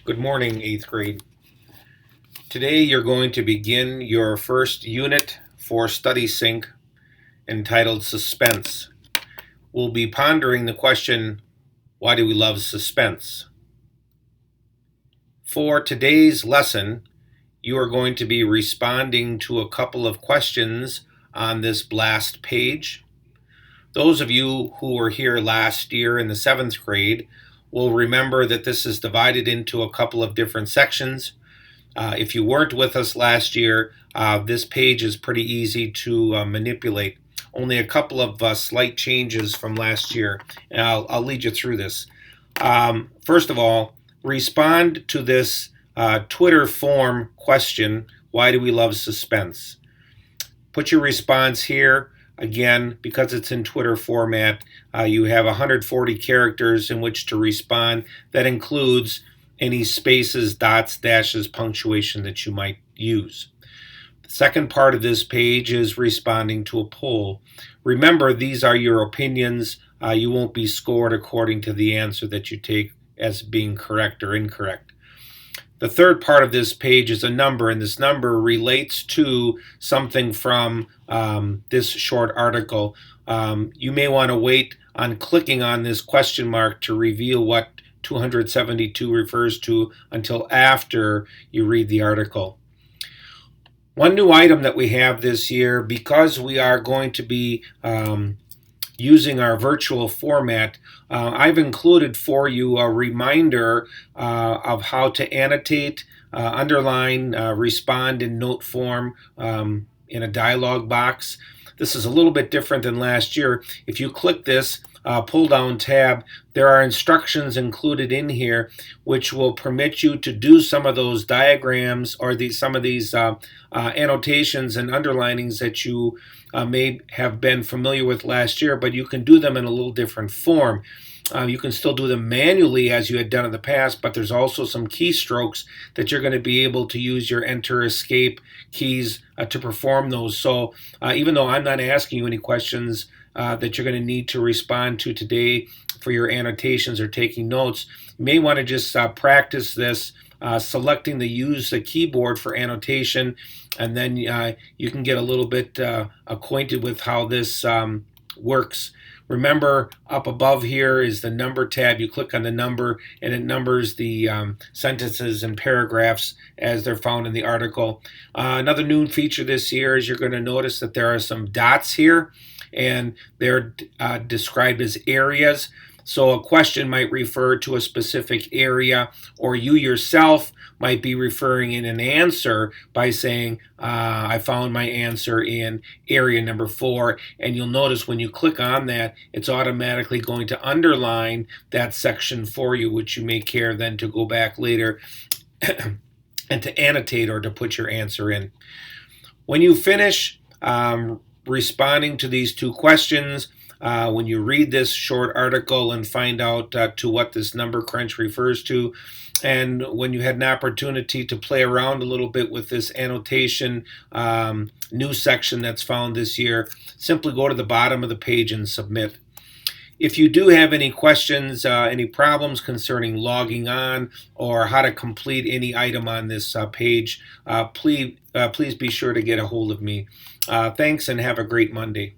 Good morning, 8th grade. Today you're going to begin your first unit for Study Sync entitled Suspense. We'll be pondering the question, why do we love suspense? For today's lesson, you are going to be responding to a couple of questions on this blast page. Those of you who were here last year in the 7th grade will remember that this is divided into a couple of different sections. If you weren't with us last year, this page is pretty easy to manipulate. Only a couple of slight changes from last year, and I'll lead you through this. First of all, respond to this Twitter form question, why do we love suspense? Put your response here. Again, because it's in Twitter format, you have 140 characters in which to respond. That includes any spaces, dots, dashes, punctuation that you might use. The second part of this page is responding to a poll. Remember, these are your opinions. You won't be scored according to the answer that you take as being correct or incorrect. The third part of this page is a number, and this number relates to something from this short article. You may want to wait on clicking on this question mark to reveal what 272 refers to until after you read the article. One new item that we have this year, because we are going to be using our virtual format, I've included for you a reminder of how to annotate, underline, respond in note form in a dialog box. This is a little bit different than last year. If you click this pull-down tab, there are instructions included in here which will permit you to do some of those diagrams or some of these annotations and underlinings that you may have been familiar with last year, but you can do them in a little different form. You can still do them manually as you had done in the past, but there's also some keystrokes that you're going to be able to use your enter escape keys to perform those. So even though I'm not asking you any questions that you're going to need to respond to today for your annotations or taking notes, you may want to just practice this, selecting the use the keyboard for annotation, and then you can get a little bit acquainted with how this works. Remember, up above here is the number tab. You click on the number and it numbers the sentences and paragraphs as they're found in the article. Another new feature this year is you're going to notice that there are some dots here, and they're described as areas. So a question might refer to a specific area, or you yourself might be referring in an answer by saying, I found my answer in area number 4. And you'll notice when you click on that, it's automatically going to underline that section for you, which you may care then to go back later and to annotate or to put your answer in. When you finish responding to these two questions, when you read this short article and find out to what this number crunch refers to, and when you had an opportunity to play around a little bit with this annotation new section that's found this year, simply go to the bottom of the page and submit. If you do have any questions, any problems concerning logging on or how to complete any item on this page, please be sure to get a hold of me. Thanks, and have a great Monday.